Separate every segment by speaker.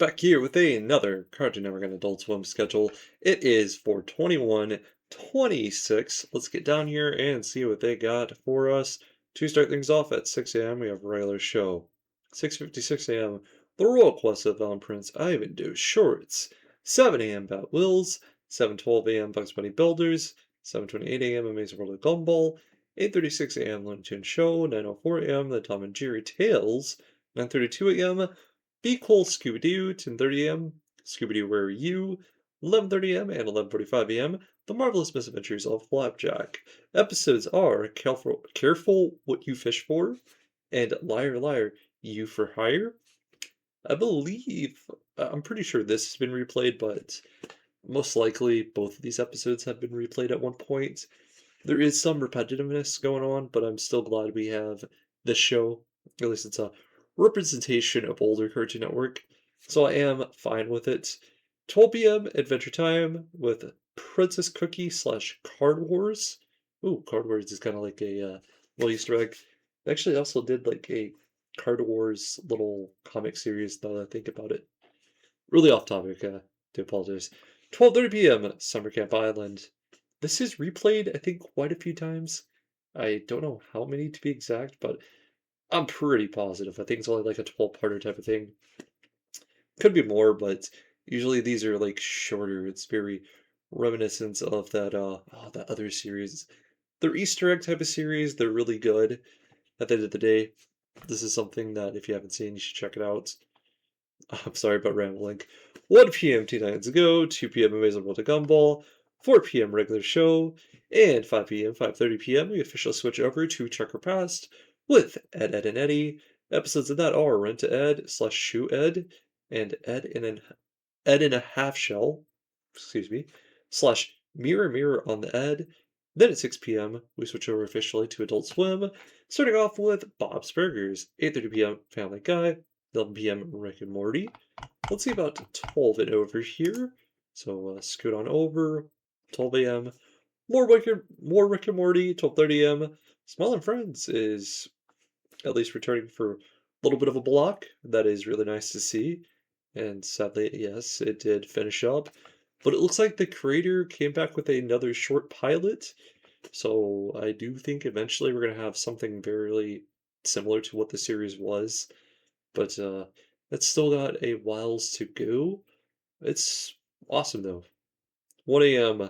Speaker 1: Back here with another Cartoon Network and Adult Swim schedule. It is for 21/26. Let's get down here and see what they got for us. To start things off at 6 a.m., we have a regular show. 6:56 a.m., The Royal Quest of Valent Prince Ivan Does Shorts. 7 a.m., Bat Wills. 7:12 a.m., Bugs Bunny Builders. 7:28 a.m., Amazing World of Gumball. 8:36 a.m., Looney Tunes Show. 9:04 a.m., The Tom and Jerry Tales. 9:32 a.m., Be Cool Scooby-Doo, 10:30 a.m., Scooby-Doo Where Are You, 11:30 a.m. and 11:45 a.m., The Marvelous Misadventures of Flapjack. Episodes are Careful What You Fish For and Liar Liar You for Hire. I'm pretty sure this has been replayed, but most likely both of these episodes have been replayed at one point. There is some repetitiveness going on, but I'm still glad we have this show. At least it's a representation of older Cartoon Network, so I am fine with it. 12 p.m. Adventure Time with Princess Cookie slash Card Wars. Ooh, Card Wars is kind of like a little Easter egg. They actually also did like a Card Wars little comic series now that I think about it. Really off topic, do apologize. 12:30 p.m. Summer Camp Island. This is replayed, I think, quite a few times. I don't know how many to be exact, but I'm pretty positive. I think it's only like a 12-parter type of thing. Could be more, but usually these are like shorter. It's very reminiscent of that other series. They're Easter egg type of series. They're really good. At the end of the day, this is something that if you haven't seen, you should check it out. I'm sorry about rambling. 1 p.m. Teen Titans Go, 2 p.m. Amazing World of Gumball, 4 p.m. regular show, and 5 p.m., 5:30 p.m. we officially switch over to Checker Past with Ed, Ed, and Eddie. Episodes of that are Rent to Ed slash Shoe Ed and Ed in a Half Shell, excuse me, slash Mirror Mirror on the Ed. Then at 6 p.m., we switch over officially to Adult Swim, starting off with Bob's Burgers, 8:30 p.m. Family Guy, 11 p.m. Rick and Morty. Let's see about 12 and over here. So scoot on over, 12 a.m. More Rick and Morty, 12:30 a.m. Smell and Friends is at least returning for a little bit of a block. That is really nice to see. And sadly, yes, it did finish up. But it looks like the creator came back with another short pilot. So I do think eventually we're going to have something very similar to what the series was. But it's still got a whiles to go. It's awesome though. 1 a.m.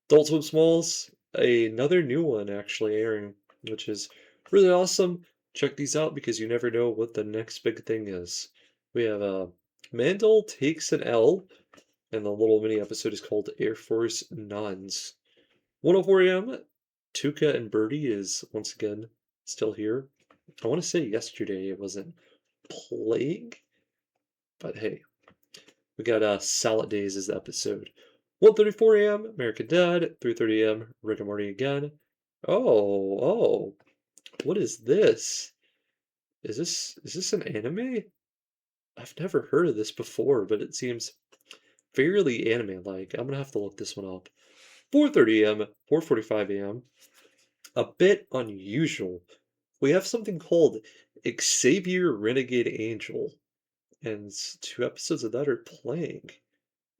Speaker 1: Adult Swim Smalls, another new one actually airing, which is really awesome. Check these out because you never know what the next big thing is. We have Mandel Takes an L, and the little mini episode is called Air Force Nuns. 104 a.m. Tuca and Birdie is once again still here. I want to say yesterday it wasn't playing, but hey, we got Salad Days as the episode. 1:34 a.m. American Dad. 3:30 a.m. Rick and Morty again. Oh, what is this? Is this an anime? I've never heard of this before, but it seems fairly anime-like. I'm gonna have to look this one up. 4:30 a.m. 4:45 a.m. A bit unusual. We have something called Xavier Renegade Angel, and two episodes of that are playing.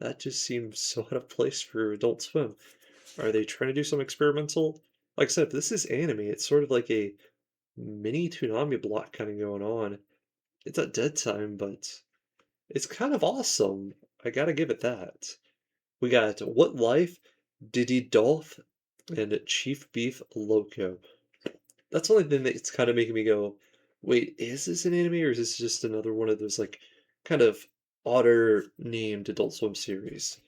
Speaker 1: That just seems so out of place for Adult Swim. Are they trying to do some experimental? Like I said, if this is anime, it's sort of like a mini Toonami block kind of going on. It's at dead time, but it's kind of awesome. I gotta give it that. We got What Life, Diddy Dolph, and Chief Beef Loco. That's the only thing that's kind of making me go, wait, is this an anime or is this just another one of those like kind of odder named Adult Swim series?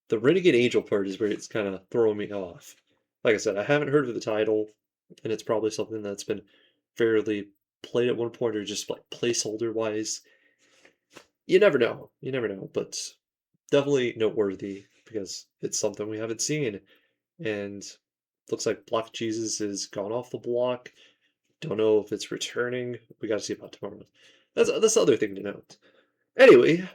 Speaker 1: The Renegade Angel part is where it's kind of throwing me off. Like I said, I haven't heard of the title, and it's probably something that's been fairly played at one point or just like placeholder wise. You never know. You never know, but definitely noteworthy because it's something we haven't seen. And looks like Block Jesus has gone off the block. Don't know if it's returning. We got to see about tomorrow. That's the other thing to note. Anyway,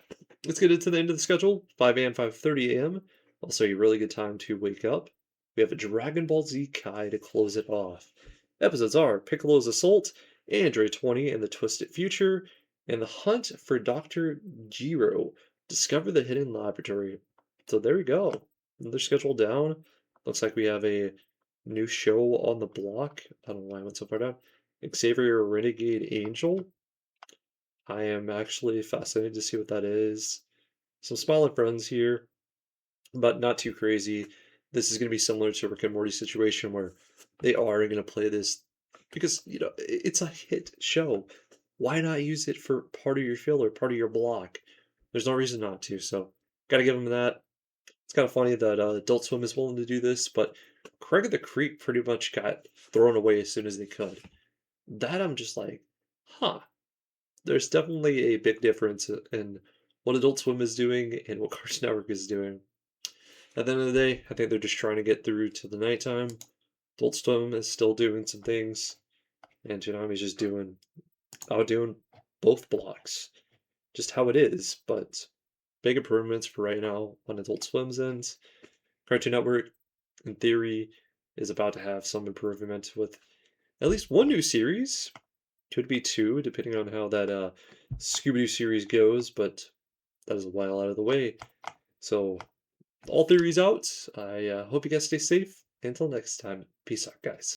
Speaker 1: let's get into the end of the schedule. 5 a.m., 5:30 a.m. Also, a really good time to wake up. We have a Dragon Ball Z Kai to close it off. Episodes are Piccolo's Assault, Android 20 and the Twisted Future, and The Hunt for Dr. Jiro. Discover the Hidden Laboratory. So there we go. Another schedule down. Looks like we have a new show on the block. I don't know why I went so far down. Xavier Renegade Angel. I am actually fascinated to see what that is. Some smaller friends here, but not too crazy. This is going to be similar to Rick and Morty situation where they are going to play this because, it's a hit show. Why not use it for part of your filler, part of your block? There's no reason not to, so got to give them that. It's kind of funny that Adult Swim is willing to do this, but Craig of the Creek pretty much got thrown away as soon as they could. That I'm just like, huh. There's definitely a big difference in what Adult Swim is doing and what Cartoon Network is doing. At the end of the day, I think they're just trying to get through to the nighttime. Adult Swim is still doing some things, and Toonami's just outdoing both blocks. Just how it is, but big improvements for right now on Adult Swim's end. Cartoon Network, in theory, is about to have some improvement with at least one new series. Could be two, depending on how that Scooby-Doo series goes, but that is a while out of the way. So, all theories out. I hope you guys stay safe. Until next time, peace out, guys.